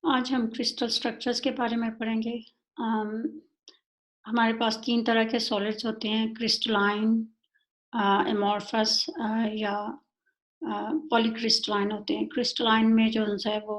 आज हम crystal structures के बारे में पढ़ेंगे। अम, हमारे पास 3 तरह के सॉलिड्स होते हैं, क्रिस्टलाइन, एमॉर्फस या पॉलीक्रिस्टलाइन होते हैं। क्रिस्टलाइन में जो है वो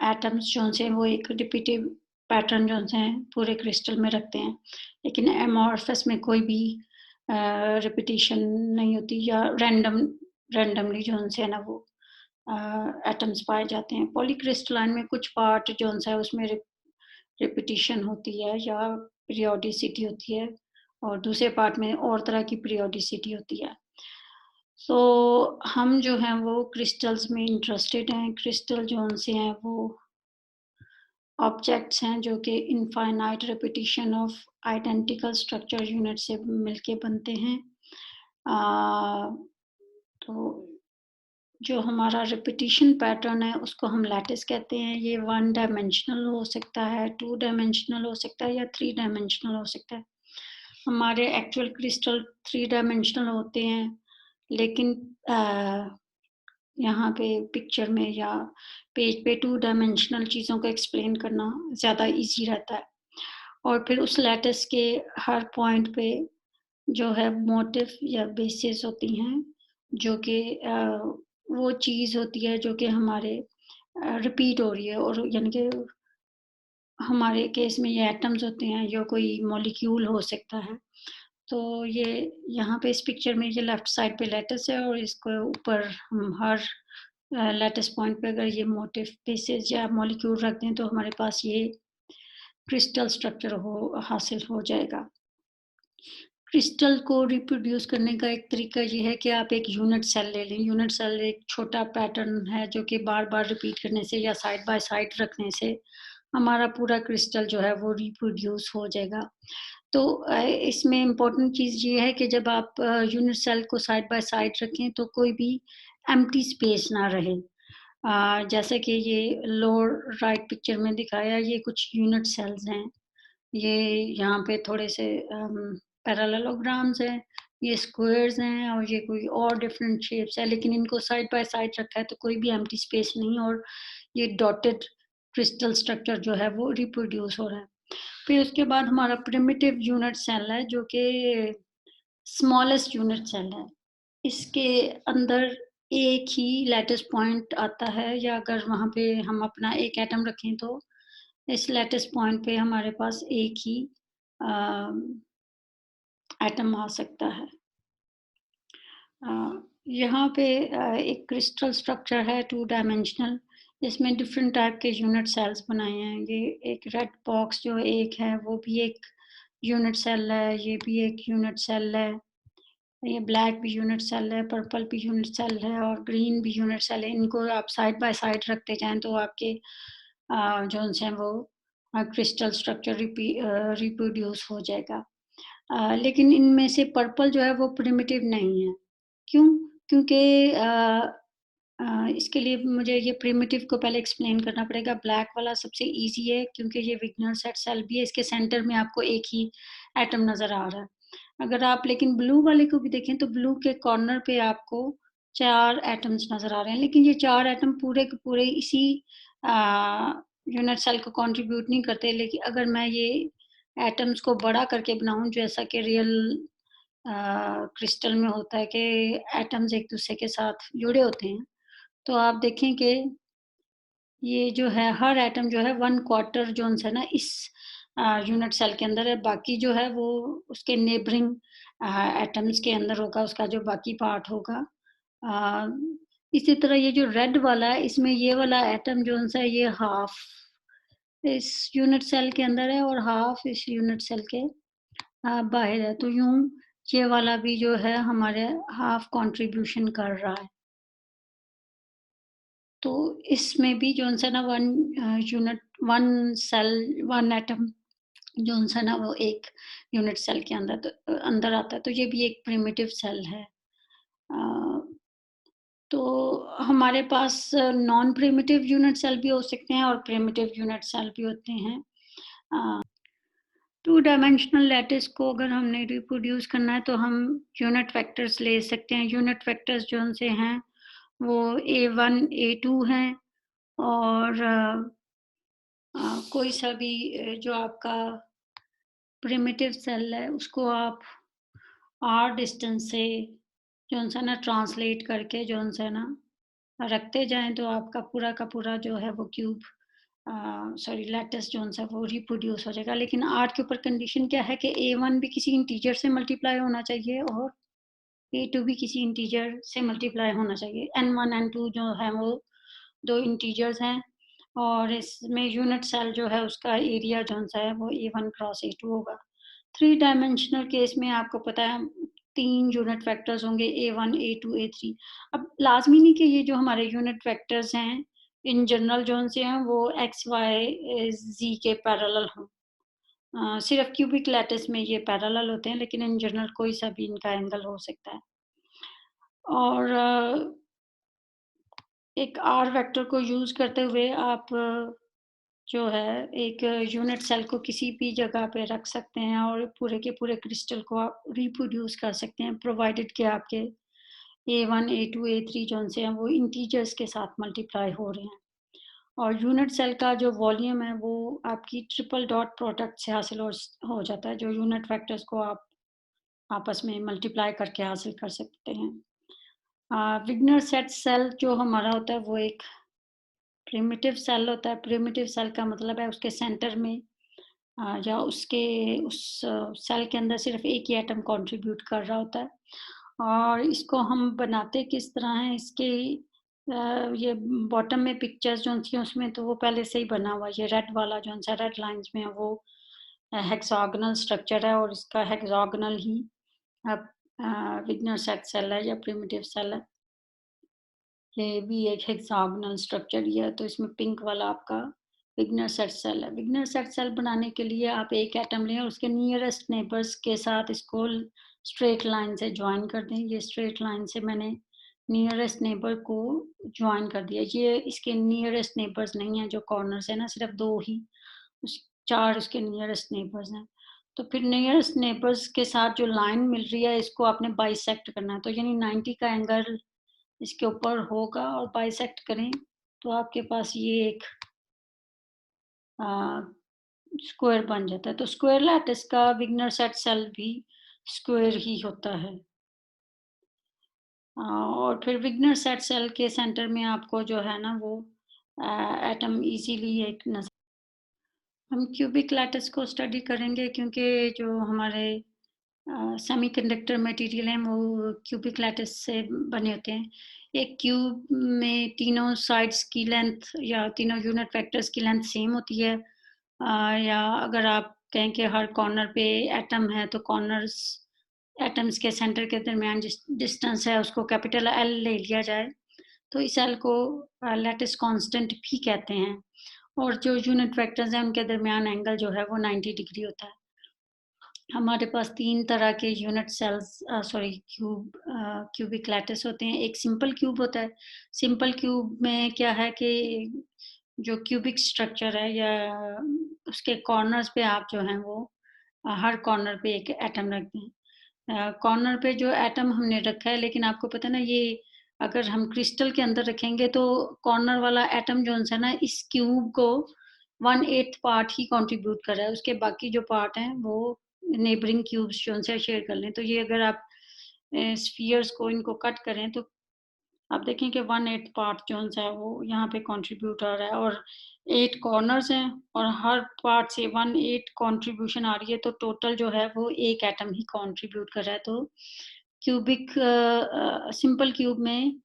एटम्स जो हैं वो एक रिपीटिव पैटर्न जो हैं पूरे क्रिस्टल में रखते हैं। लेकिन एमॉर्फस में कोई भी रिपिटिशन नहीं होती या रैंडमली जो है ना वो एटम्स पाए जाते हैं। पॉलीक्रिस्टलाइन में कुछ पार्ट जो है उसमें रिपिटिशन होती है या पीरियोडिसिटी होती है और दूसरे पार्ट में और तरह की पीरियोडिसिटी होती है। सो हम जो हैं वो क्रिस्टल्स में इंटरेस्टेड हैं। क्रिस्टल जो उनसे हैं वो ऑब्जेक्ट्स हैं जो कि infinite repetition of identical structure unit से मिलके बनते हैं। तो जो हमारा रिपिटिशन पैटर्न है उसको हम लैटिस कहते हैं। ये 1 डायमेंशनल हो सकता है, 2 डायमेंशनल हो सकता है या 3 डायमेंशनल हो सकता है। हमारे एक्चुअल क्रिस्टल 3 डायमेंशनल होते हैं, लेकिन यहाँ पे पिक्चर में या पेज पे 2 डायमेंशनल चीज़ों को एक्सप्लेन करना ज़्यादा ईज़ी रहता है। और फिर उस लैटिस के हर पॉइंट पे जो है मोटिफ या बेसिस होती हैं, जो कि वो चीज़ होती है जो कि हमारे रिपीट हो रही है और यानी कि हमारे केस में ये एटम्स होते हैं या कोई मॉलिक्यूल हो सकता है। तो ये यहाँ पे इस पिक्चर में ये लेफ्ट साइड पे लैटिस है और इसको ऊपर हम हर लैटिस पॉइंट पे अगर ये मोटिफ बेसिस या मॉलिक्यूल रखते हैं तो हमारे पास ये क्रिस्टल स्ट्रक्चर हासिल हो जाएगा। क्रिस्टल को रिप्रोड्यूस करने का एक तरीका ये है कि आप एक यूनिट सेल ले लें। यूनिट सेल एक छोटा पैटर्न है जो कि बार-बार रिपीट करने से या साइड बाय साइड रखने से हमारा पूरा क्रिस्टल जो है वो रिप्रोड्यूस हो जाएगा। तो इसमें इम्पोर्टेंट चीज़ ये है कि जब आप यूनिट सेल को साइड बाय साइड रखें तो कोई भी एम्प्टी स्पेस ना रहे। जैसे कि ये लोअर राइट पिक्चर में दिखाया, ये कुछ यूनिट सेल्स हैं। ये यहाँ पे थोड़े से पैरेललोग्राम्स हैं, ये स्क्वायर्स हैं और ये कोई और डिफरेंट शेप्स है, लेकिन इनको साइड बाय साइड रखा है तो कोई भी एम्प्टी स्पेस नहीं और ये डॉटेड क्रिस्टल स्ट्रक्चर जो है वो रिप्रोड्यूस हो रहा है। फिर उसके बाद हमारा प्रिमिटिव यूनिट सेल है जो कि स्मॉलेस्ट यूनिट सेल है। इसके अंदर एक ही लैटिस पॉइंट आता है या अगर वहाँ पे हम अपना एक एटम रखें तो इस लैटिस पॉइंट पे हमारे पास एक ही एटम आ सकता है। अ, यहाँ पे एक क्रिस्टल स्ट्रक्चर है 2 डायमेंशनल, इसमें डिफरेंट टाइप के यूनिट सेल्स बनाए हैं। ये एक रेड बॉक्स जो एक है वो भी एक यूनिट सेल है, ये भी एक यूनिट सेल है, ये ब्लैक भी यूनिट सेल है, पर्पल भी यूनिट सेल है और ग्रीन भी यूनिट सेल है। इनको आप साइड बाय साइड रखते जाएँ तो आपके जो हैं वो क्रिस्टल स्ट्रक्चर रिप्रोड्यूस हो जाएगा। लेकिन इनमें से पर्पल जो है वो प्रिमिटिव नहीं है। क्यों? क्योंकि इसके लिए मुझे ये प्रिमिटिव को पहले एक्सप्लेन करना पड़ेगा। ब्लैक वाला सबसे ईज़ी है क्योंकि ये विग्नर सेट सेल भी है, इसके सेंटर में आपको एक ही एटम नज़र आ रहा है। अगर आप लेकिन ब्लू वाले को भी देखें तो ब्लू के कॉर्नर पे आपको 4 एटम्स नज़र आ रहे हैं, लेकिन ये 4 एटम पूरे के पूरे इसी यूनिट सेल को कंट्रीब्यूट नहीं करते। लेकिन अगर मैं ये एटम्स को बड़ा करके बनाऊँ जैसा कि रियल क्रिस्टल में होता है कि एटम्स एक-दूसरे के साथ जुड़े होते हैं, तो आप देखें कि ये जो है हर एटम जो है 1 क्वार्टर जोन है ना इस यूनिट सेल के अंदर है, बाकी जो है वो उसके नेबरिंग एटम्स के अंदर होगा, उसका जो बाकी पार्ट होगा। अ, इसी तरह ये जो रेड वाला है, इसमें ये वाला एटम जोन-सा है ये हाफ इस यूनिट सेल के अंदर है और हाफ इस यूनिट सेल के बाहर है। तो यूँ ये वाला भी जो है हमारे हाफ कंट्रीब्यूशन कर रहा है। तो इसमें भी जो-सा ना 1 यूनिट 1 सेल 1 एटम जो-सा ना वो एक यूनिट सेल के अंदर आता है, तो ये भी एक प्रिमिटिव सेल है। अ, तो हमारे पास नॉन प्रिमिटिव यूनिट सेल भी हो सकते हैं और प्रिमिटिव यूनिट सेल भी होते हैं। 2 डायमेंशनल लैटिस को अगर हमने रिप्रोड्यूस करना है तो हम यूनिट वेक्टर्स ले सकते हैं। यूनिट वेक्टर्स जो-से हैं वो A1, A2 हैं और कोई सा भी जो आपका प्रिमिटिव सेल है उसको आप आर डिस्टेंस से जो है ना ट्रांसलेट करके जो है ना रखते जाएँ तो आपका पूरा का पूरा जो है वो क्यूब सॉरी लैटिस जो-सा वो रिप्रोड्यूस हो जाएगा। लेकिन आर के ऊपर कंडीशन क्या है कि A1 भी किसी इंटीजर से मल्टीप्लाई होना चाहिए और A2 भी किसी इंटीजर से मल्टीप्लाई होना चाहिए। N1, N2 जो है वो 2 इंटीजर्स हैं और इसमें यूनिट सेल जो है उसका एरिया जो-सा है वो A1 क्रॉस A2 होगा। 3 डायमेंशनल केस में आपको पता है 3 यूनिट वेक्टर्स होंगे A1, A2, A3। अब लाज़मी नहीं कि ये जो हमारे यूनिट वेक्टर्स हैं, इन जनरल जो-से हैं वो X, Y, Z के पैरेलल हों। सिर्फ़ क्यूबिक लैटिस में ये पैरेलल होते हैं लेकिन इन जनरल कोई सा भी इनका एंगल हो सकता है। और एक आर वेक्टर को यूज़ करते हुए आप जो है एक यूनिट सेल को किसी भी जगह पे रख सकते हैं और पूरे के पूरे क्रिस्टल को आप रिप्रोड्यूस कर सकते हैं प्रोवाइडेड कि आपके A1, A2, A3 जौन-से हैं वो इंटीजर्स के साथ मल्टीप्लाई हो रहे हैं। और यूनिट सेल का जो वॉल्यूम है वो आपकी ट्रिपल डॉट प्रोडक्ट से हासिल हो जाता है, जो यूनिट वेक्टर्स को आप आपस में मल्टीप्लाई करके हासिल कर सकते हैं। विग्नर सेट सेल जो हमारा होता है वो एक प्रिमिटिव सेल होता है। प्रिमिटिव सेल का मतलब है उसके सेंटर में या उसके उस सेल के अंदर सिर्फ एक ही एटम कंट्रीब्यूट कर रहा होता है और इसको हम बनाते किस तरह हैं इसके ये बॉटम में पिक्चर्स जो थी उसमें तो वो पहले से ही बना हुआ है। ये रेड वाला जो सा रेड लाइंस में है वो हेक्सागोनल स्ट्रक्चर है और इसका हेक्सागोनल ही विग्नर सेट सेल है या प्रिमिटिव सेल है। ये भी एक हेक्सागोनल स्ट्रक्चर ही है, तो इसमें पिंक वाला आपका विग्नर सेट सेल है। विग्नर सेट सेल बनाने के लिए आप एक एटम लें और उसके नियरेस्ट नेबर्स के साथ इसको स्ट्रेट लाइन से जॉइन कर दें। ये स्ट्रेट लाइन से मैंने नियरेस्ट नेबर को जॉइन कर दिया। ये इसके नियरेस्ट नेबर्स नहीं हैं जो कॉर्नर्स हैं ना, सिर्फ 2 ही उस 4 उसके नियरेस्ट नेबर्स हैं। तो फिर नियरेस्ट नेबर्स के साथ जो लाइन मिल रही है इसको आपने बाइसेक्ट करना है। तो यानी 90 का एंगल इसके ऊपर होगा और बाइसेक्ट करें तो आपके पास ये एक स्क्वायर बन जाता है। तो स्क्वायर लैटिस का विग्नर सेट सेल भी स्क्वायर ही होता है। और फिर विग्नर सेट सेल के सेंटर में आपको जो है ना वो एटम इजीली एक नज़र हम क्यूबिक लैटिस को स्टडी करेंगे क्योंकि जो हमारे सेमीकंडक्टर मटेरियल हैं वो क्यूबिक लैटिस से बने होते हैं। एक क्यूब में तीनों साइड्स की लेंथ या तीनों यूनिट वेक्टर्स की लेंथ सेम होती है। या अगर आप कहें कि हर कॉर्नर पे एटम है तो कॉर्नर्स एटम्स के सेंटर के दरमियान जिस डिस्टेंस है उसको कैपिटल एल ले लिया जाए तो इस एल को लैटिस कांस्टेंट भी कहते हैं और जो यूनिट वेक्टर्स हैं उनके दरमियान एंगल जो है वो 90 डिग्री होता है। हमारे पास 3 तरह के unit cells sorry cubic lattice होते हैं। एक सिंपल क्यूब होता है। सिंपल क्यूब में क्या है कि जो क्यूबिक स्ट्रक्चर है या उसके कॉर्नर्स पे आप जो हैं वो हर कॉर्नर पे एक एटम रखते हैं। कॉर्नर पे जो एटम हमने रखा है लेकिन आपको पता है ना ये अगर हम क्रिस्टल के अंदर रखेंगे तो कॉर्नर वाला एटम जो है ना इस क्यूब को 1/8 पार्ट ही कंट्रीब्यूट कर रहा है। उसके बाकी जो पार्ट हैं वो नेबरिंग क्यूब्स जो उनसे शेयर कर लें। तो ये अगर आप स्फीयर्स को इनको कट करें तो आप देखें कि 1/8 पार्ट जो-सा है वो यहाँ पे कंट्रीब्यूट आ रहा है और 8 कॉर्नर्स हैं और हर पार्ट से 1/8 कंट्रीब्यूशन आ रही है तो टोटल जो है वो 1 एटम ही कंट्रीब्यूट कर रहा है। तो क्यूबिक सिंपल क्यूब में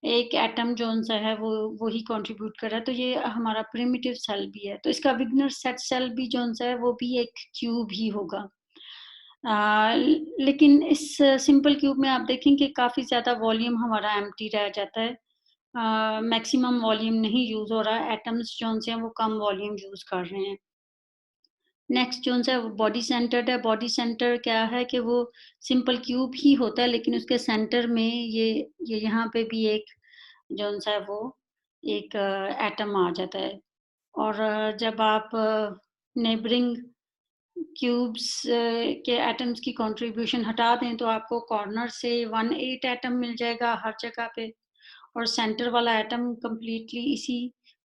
1 एटम जो-सा है वो ही कंट्रीब्यूट कर रहा है। तो ये हमारा प्रिमिटिव सेल भी है। तो इसका विग्नर सेट सेल भी जो-सा है वो भी एक क्यूब ही होगा। लेकिन इस सिंपल क्यूब में आप देखें कि काफ़ी ज़्यादा वॉल्यूम हमारा एम्प्टी रह जाता है। मैक्सिमम वॉल्यूम नहीं यूज़ हो रहा है, एटम्स जो-से हैं वो कम वॉल्यूम यूज़ कर रहे हैं। नेक्स्ट जो-सा है वो बॉडी सेंटर्ड है। बॉडी सेंटर क्या है कि वो सिंपल क्यूब ही होता है लेकिन उसके सेंटर में ये यहाँ पे भी एक जो-सा है वो एक एटम आ जाता है और जब आप नेबरिंग क्यूब्स के एटम्स की कंट्रीब्यूशन हटा दें तो आपको कॉर्नर से 1/8 एटम मिल जाएगा हर जगह पे और सेंटर वाला एटम कंप्लीटली इसी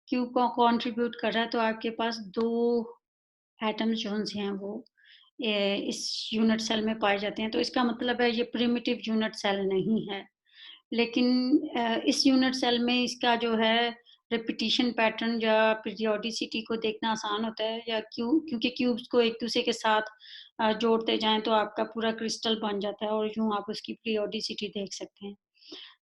क्यूब को कंट्रीब्यूट कर रहा है, तो आपके पास 2 एटम्स जो हैं वो इस यूनिट सेल में पाए जाते हैं। तो इसका मतलब है ये प्रिमिटिव यूनिट सेल नहीं है। लेकिन इस यूनिट सेल में इसका जो है रिपीटिशन पैटर्न या पीरियोडिसिटी को देखना आसान होता है, या क्योंकि क्यूब्स को एक दूसरे के साथ जोड़ते जाएं तो आपका पूरा क्रिस्टल बन जाता है और यूं आप उसकी पीरियोडिसिटी देख सकते हैं।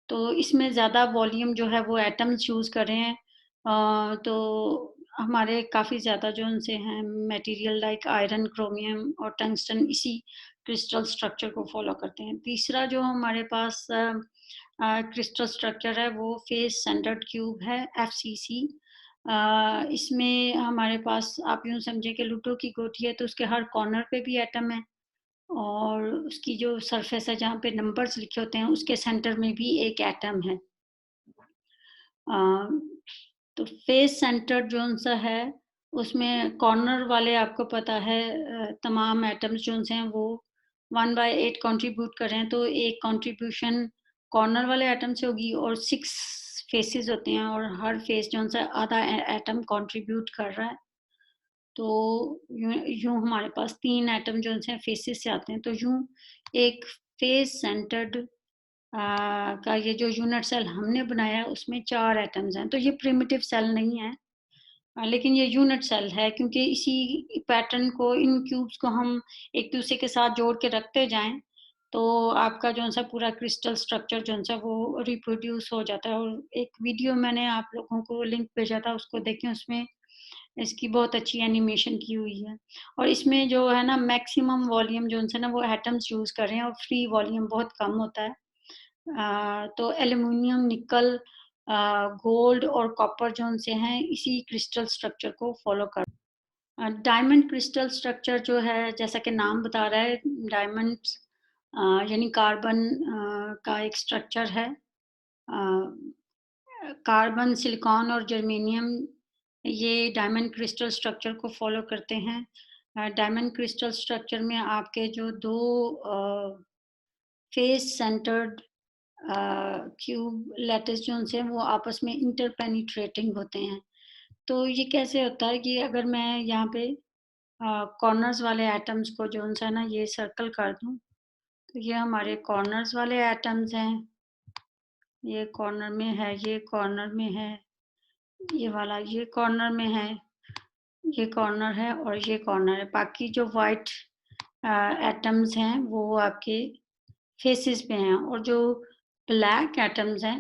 तो इसमें ज़्यादा वॉल्यूम जो है वो एटम्स यूज़ कर रहे हैं। तो हमारे काफ़ी ज़्यादा जो उनसे हैं मटेरियल लाइक आयरन, क्रोमियम और टंगस्टन इसी क्रिस्टल स्ट्रक्चर को फॉलो करते हैं। तीसरा जो हमारे पास क्रिस्टल स्ट्रक्चर है वो फेस सेंटर्ड क्यूब है, एफसीसी। इसमें हमारे पास आप यूँ समझिए कि लूडो की गोटी है, तो उसके हर कॉर्नर पे भी एटम है और उसकी जो सरफेस है जहाँ पे नंबर्स लिखे होते हैं उसके सेंटर में भी एक एटम है। अ, तो फेस सेंटर्ड जोन-सा है, उसमें कॉर्नर वाले आपको पता है तमाम एटम्स जोन-से हैं वो 1/8 कंट्रीब्यूट कर रहे हैं, तो एक कंट्रीब्यूशन कॉर्नर वाले एटम से होगी और 6 फेसेस होते हैं और हर फेस जोन-सा आधा एटम कंट्रीब्यूट कर रहा है। तो यूँ यूँ हमारे पास 3 एटम जोन-से हैं फेसेस से आते हैं, तो यूँ एक फेस सेंटर्ड का ये जो यूनिट सेल हमने बनाया है उसमें 4 एटम्स हैं, तो ये प्रिमिटिव सेल नहीं है। लेकिन ये यूनिट सेल है क्योंकि इसी पैटर्न को इन क्यूब्स को हम एक-दूसरे के साथ जोड़ के रखते जाएँ, तो आपका जौन-सा पूरा क्रिस्टल स्ट्रक्चर जौन-सा वो रिप्रोड्यूस हो जाता है। और एक वीडियो मैंने आप लोगों को लिंक भेजा था उसको देखें, उसमें इसकी बहुत अच्छी एनिमेशन की हुई है। और इसमें जो है ना मैक्सिमम वॉल्यूम जौन-सा ना वो एटम्स यूज़ कर रहे हैं और फ्री वॉल्यूम बहुत कम होता है। तो एल्यूमीनियम, निकल, गोल्ड और कॉपर जोन से हैं इसी क्रिस्टल स्ट्रक्चर को फॉलो कर। डायमंड क्रिस्टल स्ट्रक्चर जो है जैसा कि नाम बता रहा है डायमंड्स यानी कार्बन का एक स्ट्रक्चर है। कार्बन, सिलिकॉन और जर्मेनियम ये डायमंड क्रिस्टल स्ट्रक्चर को फॉलो करते हैं। डायमंड क्रिस्टल स्ट्रक्चर में आपके जो 2 face centred cube lattice zones हैं वो आपस में इंटरपेनिट्रेटिंग होते हैं। तो ये कैसे होता है कि अगर मैं यहाँ पे कॉर्नर्स वाले एटम्स को जोन-सा है ना ये सर्कल कर दूँ, तो ये हमारे कॉर्नर्स वाले एटम्स हैं। ये कॉर्नर में है, ये कॉर्नर में है, ये वाला ये कॉर्नर में है, ये कॉर्नर है और ये कॉर्नर है। बाकी जो व्हाइट एटम्स हैं वो आपके फेसेस पे हैं और जो ब्लैक एटम्स हैं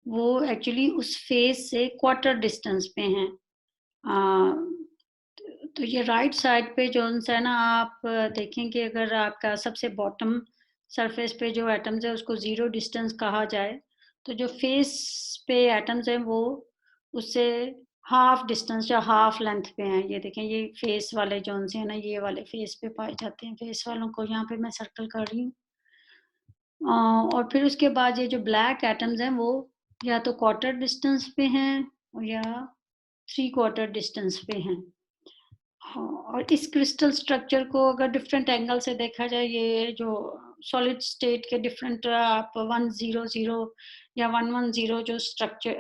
वो एक्चुअली उस फेस से क्वार्टर डिस्टेंस पे हैं। तो ये राइट साइड पे जोन-सा है ना आप देखें कि अगर आपका सबसे बॉटम सरफेस पे जो एटम्स है उसको ज़ीरो डिस्टेंस कहा जाए, तो जो फेस पे एटम्स हैं वो उससे हाफ डिस्टेंस या हाफ लेंथ पे हैं। ये देखें ये फेस वाले जोन-से हैं ना ये वाले फेस पे पाए जाते हैं। फेस वालों को यहाँ पे मैं सर्कल कर रही हूँ। और फिर उसके बाद ये जो ब्लैक एटम्स हैं वो या तो क्वार्टर डिस्टेंस पे हैं या थ्री क्वार्टर डिस्टेंस पे हैं। हाँ, और इस क्रिस्टल स्ट्रक्चर को अगर डिफरेंट एंगल से देखा जाए, ये जो सॉलिड स्टेट के डिफरेंट आप 100 या 110 जो स्ट्रक्चर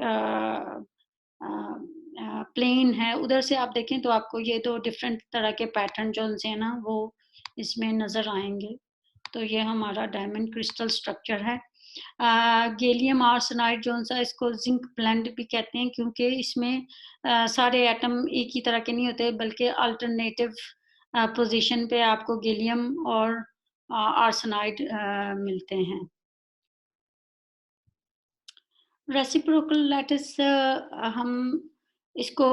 प्लेन है उधर से आप देखें तो आपको ये दो डिफरेंट तरह के पैटर्न जो उनसे है ना वो इसमें नजर आएंगे। तो ये हमारा डायमंड क्रिस्टल स्ट्रक्चर है। गैलियम आर्सेनाइड जो-सा इसको जिंक ब्लेंड भी कहते हैं क्योंकि इसमें सारे एटम एक ही तरह के नहीं होते बल्कि अल्टरनेटिव पोजीशन पे आपको गैलियम और आर्सेनाइड मिलते हैं। रेसिप्रोकल लैटिस हम इसको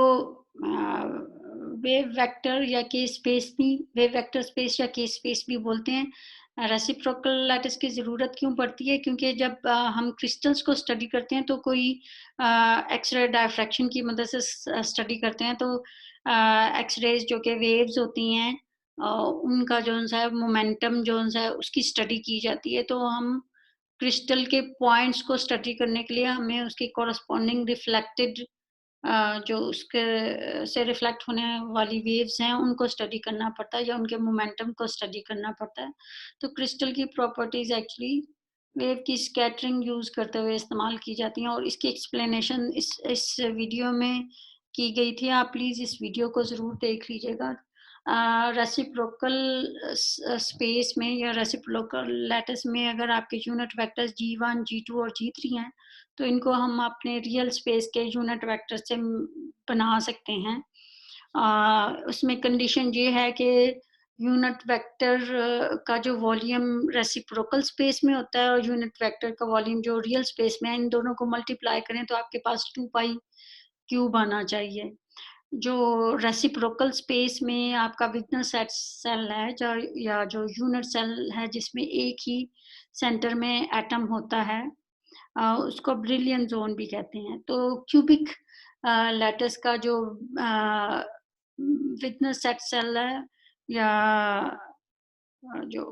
वेव वेक्टर या के स्पेस भी वेव वेक्टर स्पेस या के स्पेस भी बोलते हैं। रेसिप्रोकल लैटिस की ज़रूरत क्यों पड़ती है? क्योंकि जब हम क्रिस्टल्स को स्टडी करते हैं तो कोई एक्स-रे डायफ्रैक्शन की मदद से स्टडी करते हैं तो एक्स-रेज़ जो कि वेव्स होती हैं उनका जो-सा है मोमेंटम जो-सा है उसकी स्टडी की जाती है। तो हम क्रिस्टल के पॉइंट्स को स्टडी करने के लिए हमें उसकी कॉरेस्पॉन्डिंग रिफ्लेक्टेड जो उसके से रिफ्लेक्ट होने वाली वेव्स हैं उनको स्टडी करना पड़ता है या उनके मोमेंटम को स्टडी करना पड़ता है। तो क्रिस्टल की प्रॉपर्टीज एक्चुअली वेव की स्कैटरिंग यूज करते हुए इस्तेमाल की जाती हैं और इसकी एक्सप्लेनेशन इस वीडियो में की गई थी। आप प्लीज़ इस वीडियो को ज़रूर देख लीजिएगा। रेसिप्रोकल स्पेस में या रेसिप्रोकल लैटिस में अगर आपके यूनिट वेक्टर्स G1, G2 और G3 हैं, तो इनको हम अपने रियल स्पेस के यूनिट वेक्टर से बना सकते हैं। उसमें कंडीशन ये है कि यूनिट वेक्टर का जो वॉल्यूम रेसिप्रोकल स्पेस में होता है और यूनिट वेक्टर का वॉल्यूम जो रियल स्पेस में है, इन दोनों को मल्टीप्लाई करें तो आपके पास 2 पाई क्यूब आना चाहिए। जो रेसिप्रोकल स्पेस में आपका विग्नर सेट सेल है जो यूनिट सेल है जिसमें एक ही सेंटर में एटम होता है, उसको ब्रिलियन ज़ोन भी कहते हैं। तो क्यूबिक लैटिस का जो विग्नर सेट सेल है या जो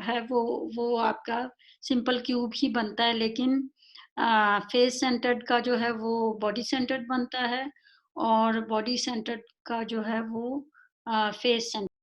है वो आपका सिंपल क्यूब ही बनता है, लेकिन फेस सेंटर्ड का जो है वो बॉडी सेंटर्ड बनता है और बॉडी सेंटर्ड का जो है वो फेस सेंटर्ड